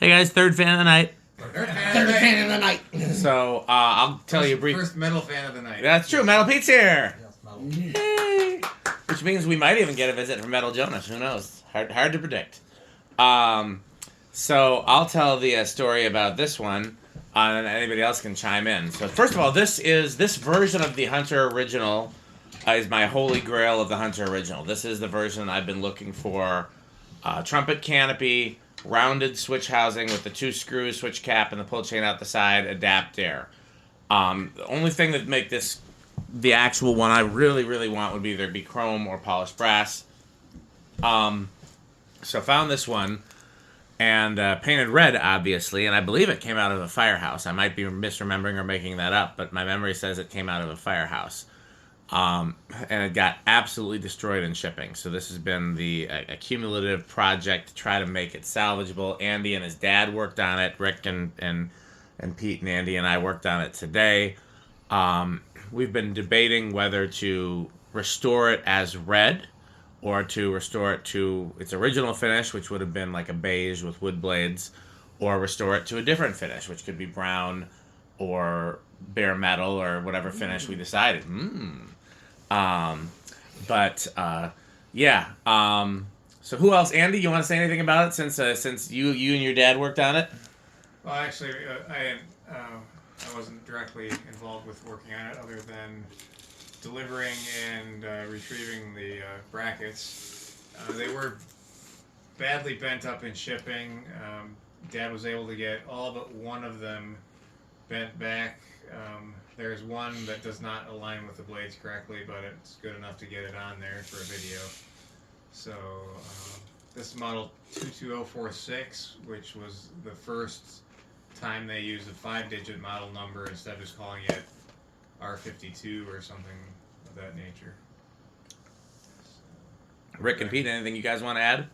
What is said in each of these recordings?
Hey guys, third fan of the night. Third fan of the night. So I'll tell you briefly. First metal fan of the night. That's true. Metal Pete's here. Yes, metal. Yay! Which means we might even get a visit from Metal Jonas. Who knows? Hard to predict. So I'll tell the story about this one, and anybody else can chime in. So first of all, this version of the Hunter original is my holy grail of the Hunter original. This is the version I've been looking for. Trumpet canopy, rounded switch housing with the 2 screws, switch cap, and the pull chain out the side, Adaptair. The only thing that make this the actual one I really want would either be chrome or polished brass. So found this one and painted red, obviously, and I believe it came out of a firehouse. I might be misremembering or making that up, but my memory says it came out of a firehouse. And it got absolutely destroyed in shipping. So this has been a cumulative project to try to make it salvageable. Andy and his dad worked on it. Rick and Pete and Andy and I worked on it today. We've been debating whether to restore it as red or to restore it to its original finish, which would have been like a beige with wood blades, or restore it to a different finish, which could be brown or bare metal or whatever finish we decided. So who else? Andy, you want to say anything about it since you and your dad worked on it? Well, actually, I wasn't directly involved with working on it, other than delivering and retrieving the brackets. They were badly bent up in shipping. Dad was able to get all but one of them bent back. There's one that does not align with the blades correctly, but it's good enough to get it on there for a video. So this model 22046, which was the first time they used a 5-digit model number instead of just calling it R52 or something of that nature. Rick and Pete, anything you guys want to add?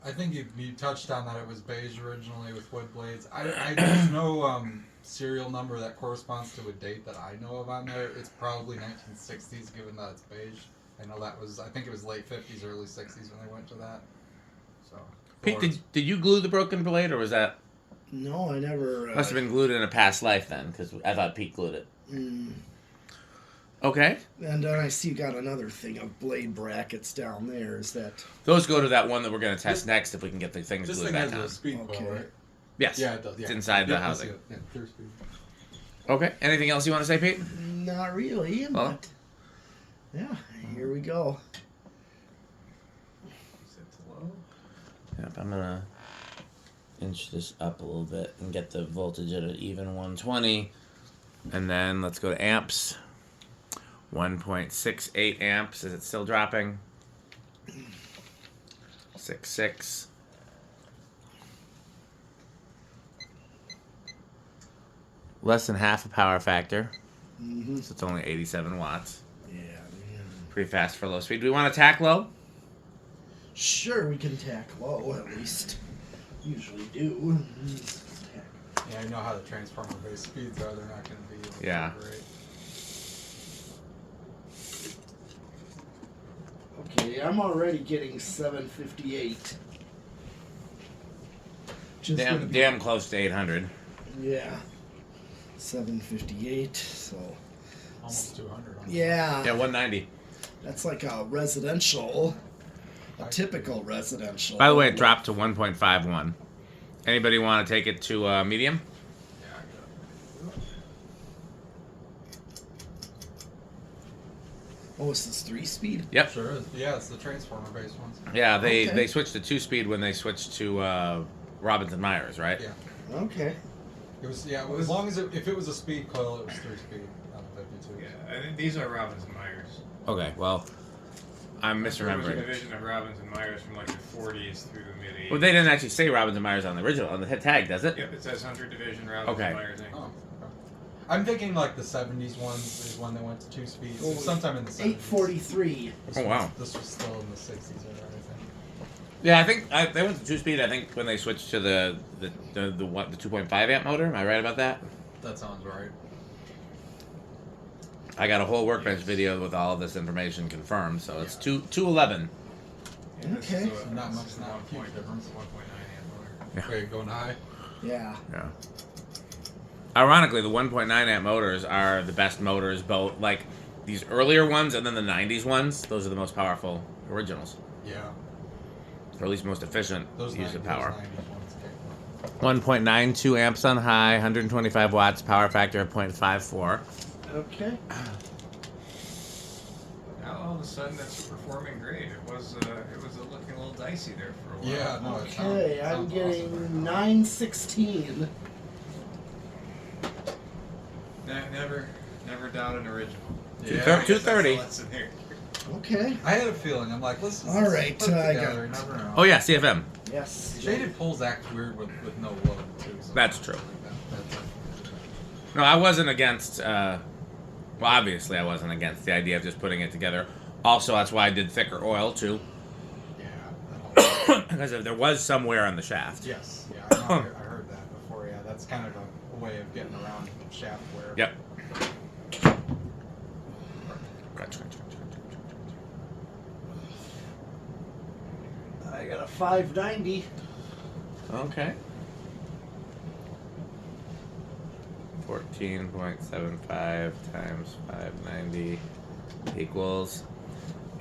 I think you touched on that it was beige originally with wood blades. There's no serial number that corresponds to a date that I know of on there. It's probably 1960s, given that it's beige. I know that was, I think it was late 50s, early 60s when they went to that. So. Pete, did you glue the broken blade, or was that? No, I never. Must have been glued in a past life then, because I thought Pete glued it. Okay. And then I see you got another thing of blade brackets down there. Is that? Those go to that one that we're going to test next if we can get the things This glued thing back has on. a speed coil, right? Yes. Yeah, it does. Yeah. It's inside the I housing. see it. Yeah, clear speed. Okay. Anything else you want to say, Pete? Not really, Well. but yeah, here we go. Is it low? Yep, I'm going to inch this up a little bit and get the voltage at an even 120. And then let's go to amps. 1.68 amps. Is it still dropping? 6.6. Less than half a power factor. So it's only 87 watts. Yeah, man. Pretty fast for low speed. Do we want to tack low? Sure, we can tack low at least. Usually do. Yeah, I know how the transformer-based speeds are. They're not going to be Yeah. great. Okay, I'm already getting 758. Just gonna be- Damn close to 800. Yeah. 758, so... Almost 200. Yeah. Yeah, 190. That's like a residential... A typical residential. By the way, it dropped to 1.51. Anybody want to take it to medium? Yeah, I got it. Oh, is this 3-speed? Yep. Sure is. Yeah, it's the transformer-based ones. Yeah, Okay. they switched to 2-speed when they switched to Robbins and Myers, right? Yeah. Okay. It was, yeah, as long as if it was a speed coil, it was 3-speed, not a 52. Yeah, I think these are Robbins and Myers. Okay, well, I'm There was a misremembering. division of Robbins and Myers from like the 40s through the mid-80s. Well, they didn't actually say Robbins and Myers on the original, on the tag, does it? Yep, it says Hunter Division, Robbins Okay. and Myers Inc. Oh, okay. I'm thinking like the 70s ones is when they went to 2 speeds. Oh, Sometime in the 70s. 843. This Oh, was- wow. This was still in the 60s or everything. Yeah, I think they went to 2-speed. I think when they switched to the 2.5 amp motor. Am I right about that? That sounds right. I got a whole workbench video with all of this information confirmed, so it's 211. And this Okay. is So not this much, is not a huge 1.9 difference. amp motor. Wait, going high? Yeah. Yeah. Ironically, the 1.9 amp motors are the best motors, both like these earlier ones and then the 90s ones. Those are the most powerful originals, Yeah. or at least most efficient Those use of 90s power. ones kick. 1.92 amps on high, 125 watts, power factor of 0.54. Okay. Now all of a sudden it's performing great. It was looking a little dicey there for a while. Yeah, no, it Okay, I'm sounds getting awesome. 916. Never doubt an original. Yeah. I guess that's the 230. lesson here. Okay. I had a feeling. I'm like, let's just All right, put it I together. got- Never know. Oh yeah, CFM. Yes. Shaded pulls act weird with no load too. So That's true. That's No, I wasn't against. Well, obviously, I wasn't against the idea of just putting it together. Also, that's why I did thicker oil too, yeah. because if there was somewhere on the shaft. Yes. Yeah. I heard that before. Yeah, that's kind of a way of getting around shaft wear. Yep. I got a 590. Okay. 14.75 times 590 equals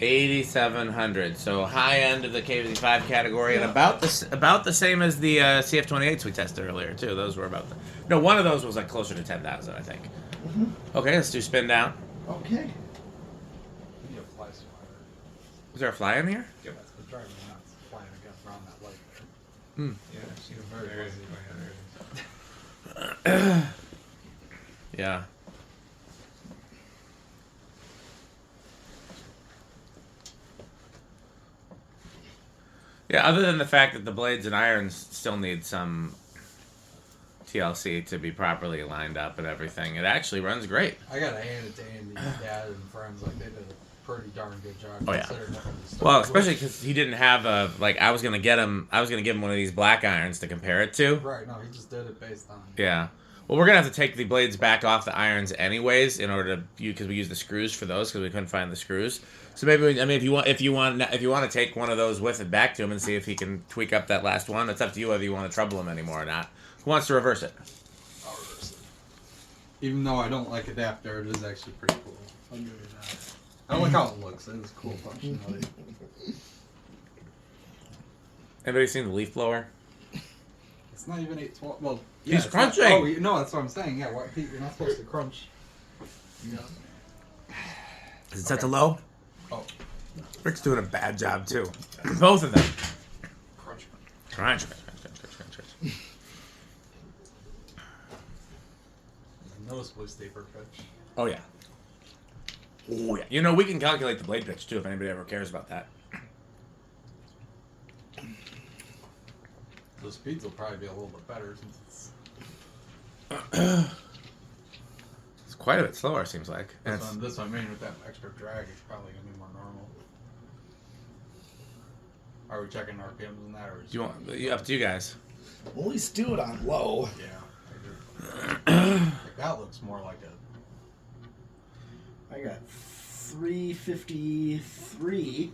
8,700. So high end of the KV5 category, and Yeah. about the same as the CF28s we tested earlier too. Those were about no, one of those was like closer to 10,000, I think. Okay, let's do spin down. Okay. You need a fly swatter. Is there a fly in here? Yeah, that's the driver nuts flying against around that light there. Yeah, I've seen them Very very fuzzy. Yeah. Yeah, other than the fact that the blades and irons still need some TLC to be properly lined up and everything, it actually runs great. I gotta hand it to Andy's dad and friends. Like they did a pretty darn good job. Oh, yeah. Considering what we started Well, with. especially because he didn't have a like. I was gonna give him one of these black irons to compare it to. Right. No, he just did it based on. Yeah. Well, we're gonna have to take the blades back off the irons anyways in order to because we use the screws for those because we couldn't find the screws. So maybe if you want to take one of those with it back to him and see if he can tweak up that last one. It's up to you whether you want to trouble him anymore or not. Who wants to reverse it? I'll reverse it. Even though I don't like Adaptair, it is actually pretty cool. I'll give you that. I don't like how it looks. It is cool functionality. Anybody seen the leaf blower? It's not even 812. Well, He's it's not- crunching. no, that's what I'm saying. Yeah, what, Pete, you're not supposed to crunch. Yeah. Is it set to low? Oh, Rick's doing a bad job too. Both of them. crunch. Crunch. Noticeably steeper pitch. Oh yeah. Oh yeah. You know we can calculate the blade pitch too if anybody ever cares about that. The speeds will probably be a little bit better since it's. It's quite a bit slower, it seems like. And it's- This one, I mean, with that extra drag, it's probably gonna be more normal. Are we checking RPMs and that, or do you want up to you guys? Well, at least do it on low. Yeah, I agree. Like, that looks more like a. I got 353.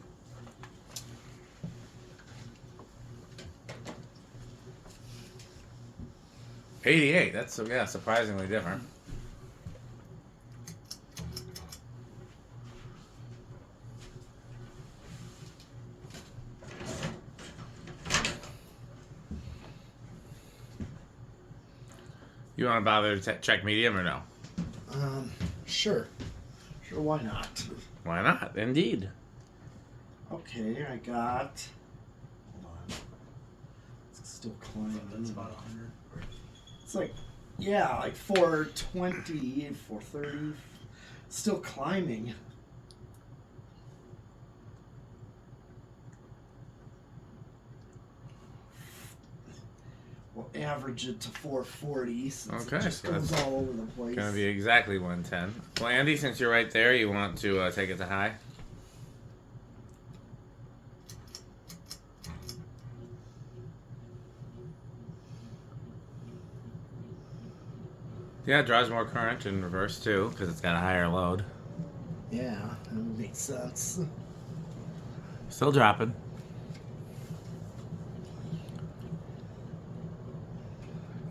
$88. That's surprisingly different. You want to bother to check medium or no? Sure. Sure, why not? Why not? Indeed. Okay, I got. Hold on. It's still climbing. That's about 100. It's like, yeah, like 420, 430. Still climbing. We'll average it to 440 since Okay, it just so goes that's all over the place. Gonna be exactly 110. Well, Andy, since you're right there, you want to take it to high? Yeah, it draws more current in reverse too, because it's got a higher load. Yeah, that would make sense. Still dropping.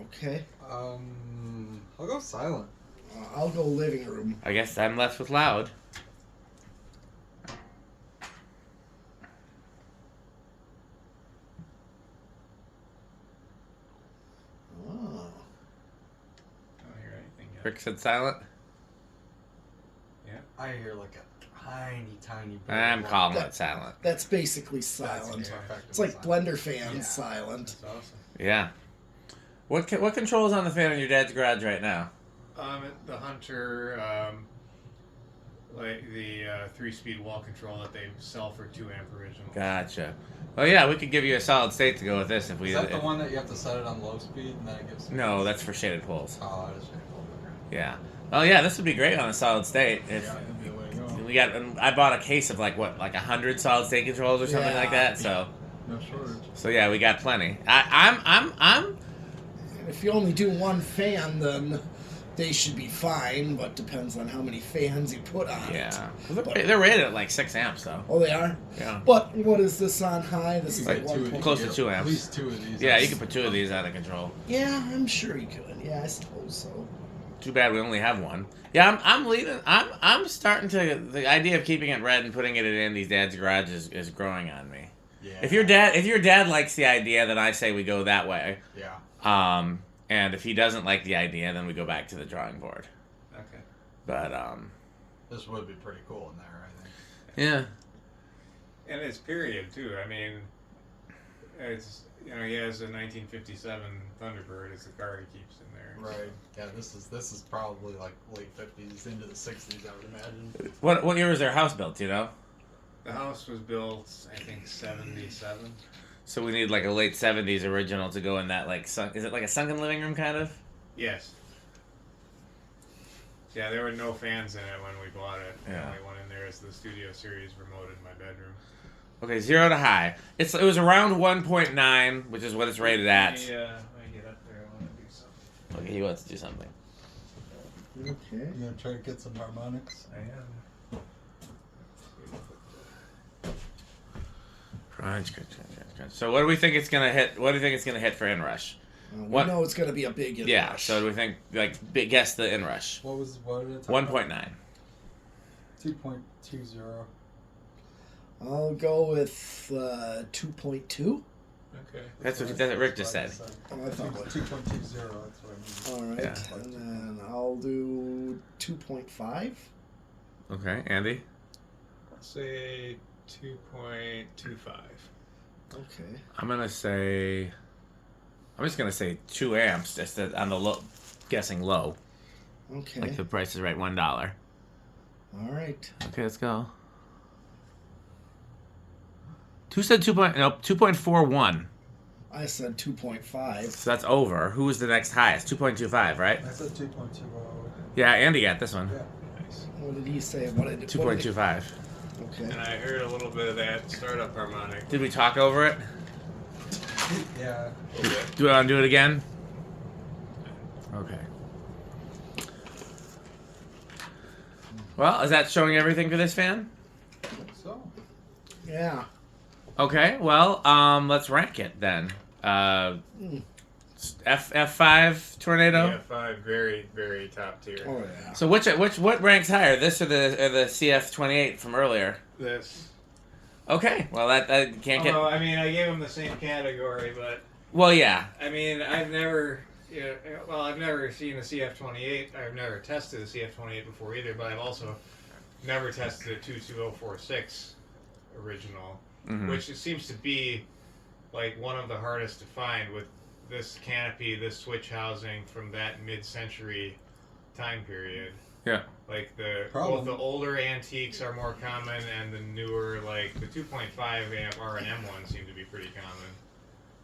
Okay. I'll go silent. I'll go living room. I guess I'm left with loud. Oh. I don't hear anything yet. Rick said silent. Yeah. I hear like a tiny bit. I'm of calling That- it silent. That's basically That's silent. effectively It's like silent. blender fan Yeah. silent. That's awesome. Yeah. What controls on the fan in your dad's garage right now? The Hunter, like the 3-speed wall control that they sell for 2 amp original. Gotcha. Well, yeah, we could give you a solid state to go with this if we. Is that the one that you have to set it on low speed and then it gives? No, that's for shaded poles. Oh, that is shaded pole. Yeah. Oh yeah, this would be great on a solid state. If Yeah, that'd be the way to go. we got, I bought a case of like 100 solid state controls or something Yeah. like that. So No shortage. yeah, we got plenty. I'm If you only do one fan, then they should be fine, but depends on how many fans you put on it. yeah. But- They're rated at like 6 amps though. Oh, they are? Yeah. But what is this on high? This is Like like two- 1. close to 2 At amps. least 2 of these. Yeah, you could put 2 of these out of control. Yeah, I'm sure you could. Yeah, I suppose so. Too bad we only have one. Yeah, I'm leading. I'm starting to. The idea of keeping it red and putting it in Andy's dad's garage is growing on me. Yeah. If your dad likes the idea, then I say we go that way. Yeah. And if he doesn't like the idea, then we go back to the drawing board. Okay. But This would be pretty cool in there, I think. yeah. And it's period too. I mean, it's he has a 1957 Thunderbird. It's the car he keeps in there. Right. Yeah. This is probably like late 50s into the 60s, I would imagine. What year was their house built? Do you know? The house was built, I think, 77. So we need like a late 70s original to go in that like is it like a sunken living room kind of? Yes. Yeah, there were no fans in it when we bought it. The Yeah. only one in there is the Studio Series remote in my bedroom. Okay, 0 to high. It was around 1.9, which is what it's rated at. When I get up there, I want to do something. Okay, he wants to do something. Okay. You gonna try to get some harmonics? I am. So what do we think it's gonna hit? What do you think it's gonna hit for inrush? We What- know it's going to be a big inrush. Yeah. So do we think guess the inrush? What did it? 1.9. 2.20. I'll go with 2.2. Okay. That's what Rick just said. Oh, I thought it 2.20. That's what I mean. All right. Yeah. And then I'll do 2.5. Okay, Andy. Say 2.25. Okay. I'm just gonna say 2 amps, just on the low, guessing low. Okay. Like the price is right, $1. All right. Okay, let's go. 2.41. I said 2.5. So that's over. Who was the next highest? 2.25, right? I said 2.20. Yeah, Andy got this one. Yeah. Nice. What did he say? What did 2.25. Okay. And I heard a little bit of that startup harmonic. Did we talk over it? Yeah. Do we want to do it again? Okay. Well, is that showing everything for this fan? So. Yeah. Okay, well, let's rank it then. F5 tornado. Yeah, 5, very, very top tier. Oh yeah. So what ranks higher, this or the CF28 from earlier? This. Okay, well that can't get. Although, I mean, I gave them the same category, but Well, yeah, I mean, I've never seen the CF28. I've never tested the CF28 before either, but I've also never tested a 22046 original, Mhm. which it seems to be like one of the hardest to find with this canopy, this switch housing from that mid-century time period. Yeah. Like Problem. both the older antiques are more common, and the newer, like the 2.5 amp R&M ones, seem to be pretty common.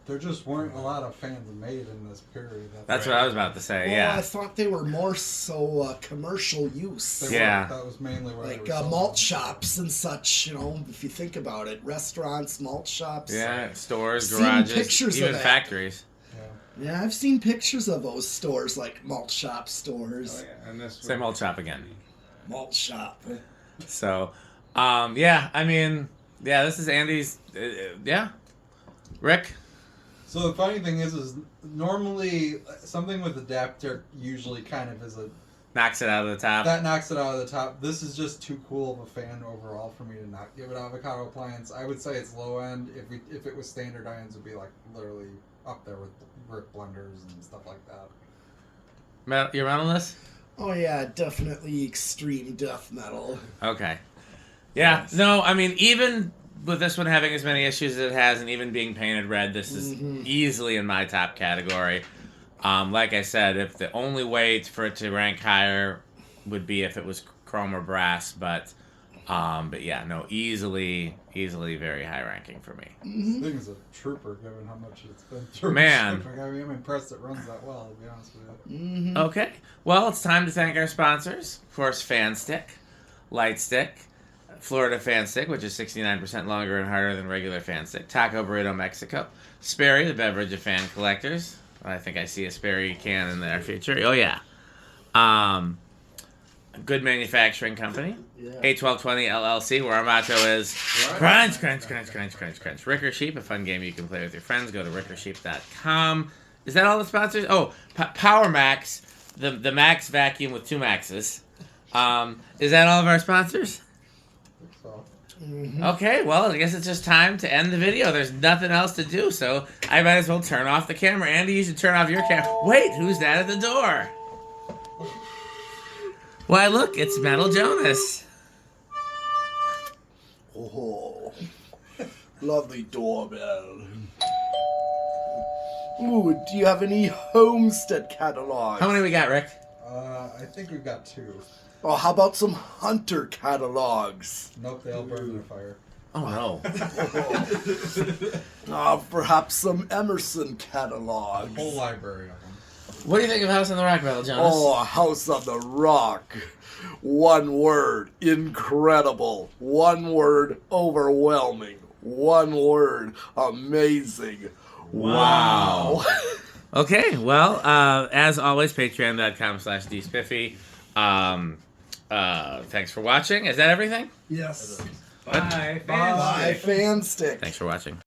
There just weren't a lot of fans made in this period. That's what I was about to say. Well, Yeah. I thought they were more so commercial use. They Yeah. were, that was mainly where Like they were sold. malt shops and such, if you think about it. Restaurants, malt shops. Yeah, stores, I've seen garages, pictures of even that. factories. Yeah. Yeah, I've seen pictures of those stores, like malt shop stores. Oh, yeah. And this Same would- old shop again. Malt shop. So, yeah, I mean, yeah, this is Andy's. Yeah, Rick. So the funny thing is normally something with Adaptair usually kind of is Knocks it out of the top. that knocks it out of the top. This is just too cool of a fan overall for me to not give it avocado appliance. I would say it's low end. If it was standard irons, it would be like literally up there with brick blenders and stuff like that. You're on this? Oh yeah, definitely extreme death metal. Okay. Yeah. Yes. No, I mean, even with this one having as many issues as it has and even being painted red, this is easily in my top category. Like I said, if the only way for it to rank higher would be if it was chrome or brass, but yeah, no, easily very high ranking for me. This thing is a trooper, given how much it's been through. Man. I mean, I'm impressed it runs that well, to be honest with you. Okay. Well, it's time to thank our sponsors. Of course, Fan Stick, Light Stick, Florida Fan Stick, which is 69% longer and harder than regular Fan Stick, Taco Burrito Mexico, Sperry, the beverage of fan collectors. I think I see a Sperry can in their future. Oh, yeah. Good Manufacturing Company. Yeah. 81220 LLC, where our motto is crunch, crunch, crunch, crunch, crunch, crunch. Ricker Sheep, a fun game you can play with your friends. Go to rickersheep.com. Is that all the sponsors? Oh, Power Max, the Max vacuum with 2 Maxes. Is that all of our sponsors? So, Okay, well, I guess it's just time to end the video. There's nothing else to do, so I might as well turn off the camera. Andy, you should turn off your camera. Wait, who's that at the door? Why, look, it's Metal Jonas. Oh, lovely doorbell. Ooh, do you have any Homestead catalogs? How many we got, Rick? I think we've got 2. Oh, how about some Hunter catalogs? Nope, they all burn in a fire. Oh, no. Perhaps some Emerson catalogs. Whole library of them. What do you think of House on the Rock, Metal Jonas? Oh, House on the Rock. One word, incredible. One word, overwhelming. One word, amazing. Wow. Okay, well, as always, patreon.com/dspiffy. Thanks for watching. Is that everything? Yes. Bye. Bye, fan stick. Thanks for watching.